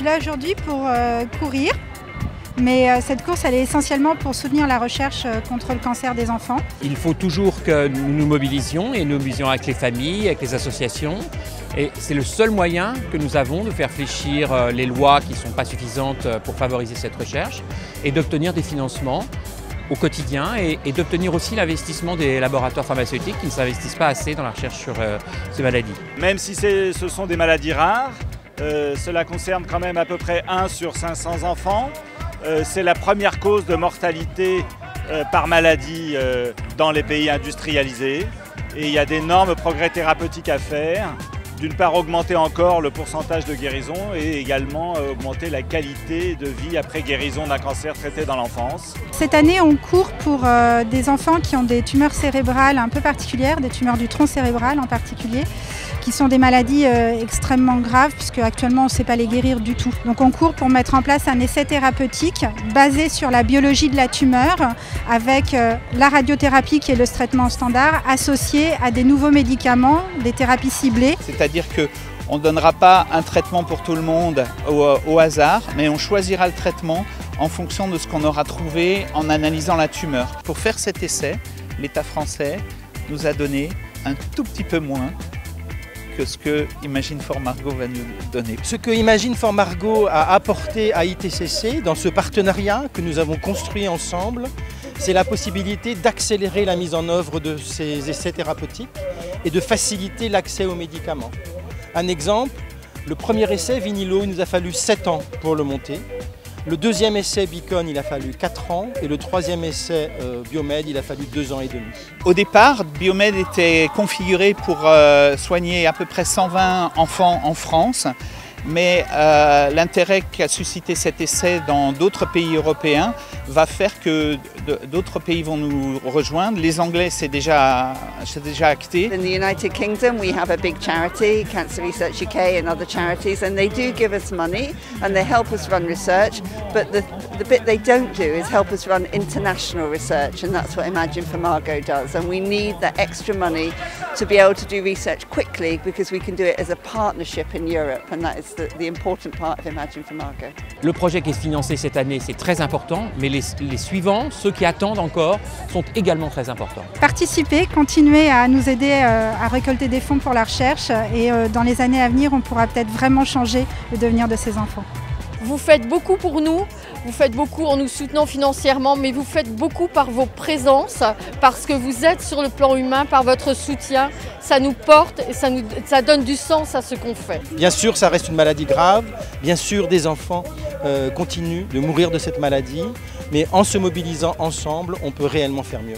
suis là aujourd'hui pour courir, mais cette course elle est essentiellement pour soutenir la recherche contre le cancer des enfants. Il faut toujours que nous nous mobilisions et nous mobilisions avec les familles, avec les associations. Et c'est le seul moyen que nous avons de faire fléchir les lois qui ne sont pas suffisantes pour favoriser cette recherche et d'obtenir des financements au quotidien et d'obtenir aussi l'investissement des laboratoires pharmaceutiques qui ne s'investissent pas assez dans la recherche sur ces maladies. Même si ce sont des maladies rares, cela concerne quand même à peu près 1 sur 500 enfants. C'est la première cause de mortalité par maladie dans les pays industrialisés. Et il y a d'énormes progrès thérapeutiques à faire. D'une part, augmenter encore le pourcentage de guérison et également augmenter la qualité de vie après guérison d'un cancer traité dans l'enfance. Cette année, on court pour des enfants qui ont des tumeurs cérébrales un peu particulières, des tumeurs du tronc cérébral en particulier, qui sont des maladies extrêmement graves puisque actuellement on ne sait pas les guérir du tout. Donc on court pour mettre en place un essai thérapeutique basé sur la biologie de la tumeur avec la radiothérapie qui est le traitement standard associé à des nouveaux médicaments, des thérapies ciblées. C'est-à-dire qu'on ne donnera pas un traitement pour tout le monde au hasard, mais on choisira le traitement en fonction de ce qu'on aura trouvé en analysant la tumeur. Pour faire cet essai, l'État français nous a donné un tout petit peu moins que ce que Imagine for Margo va nous donner. Ce que Imagine for Margo a apporté à ITCC dans ce partenariat que nous avons construit ensemble, c'est la possibilité d'accélérer la mise en œuvre de ces essais thérapeutiques et de faciliter l'accès aux médicaments. Un exemple, le premier essai Vinilo, il nous a fallu 7 ans pour le monter. Le deuxième essai Beacon, il a fallu 4 ans et le troisième essai Biomed, il a fallu 2 ans et demi. Au départ, Biomed était configuré pour soigner à peu près 120 enfants en France, mais l'intérêt qu'a suscité cet essai dans d'autres pays européens va faire que d'autres pays vont nous rejoindre. Les Anglais, c'est déjà acté. In the United Kingdom, we have a big charity, Cancer Research UK and other charities, and they do give us money and they help us run research, but the bit they don't do is help us run international research, and that's what Imagine for Margo does. And we need that extra money to be able to do research quickly because we can do it as a partnership in Europe, and that is the important part of Imagine for Margo. Le projet qui est financé cette année, c'est très important, mais les suivants, ceux qui attendent encore, sont également très importants. Participer, continuer à nous aider à récolter des fonds pour la recherche et dans les années à venir, on pourra peut-être vraiment changer le devenir de ces enfants. Vous faites beaucoup pour nous, vous faites beaucoup en nous soutenant financièrement, mais vous faites beaucoup par vos présences, parce que vous êtes sur le plan humain, par votre soutien. Ça nous porte et ça donne du sens à ce qu'on fait. Bien sûr, ça reste une maladie grave. Bien sûr, des enfants continuent de mourir de cette maladie. Mais en se mobilisant ensemble, on peut réellement faire mieux.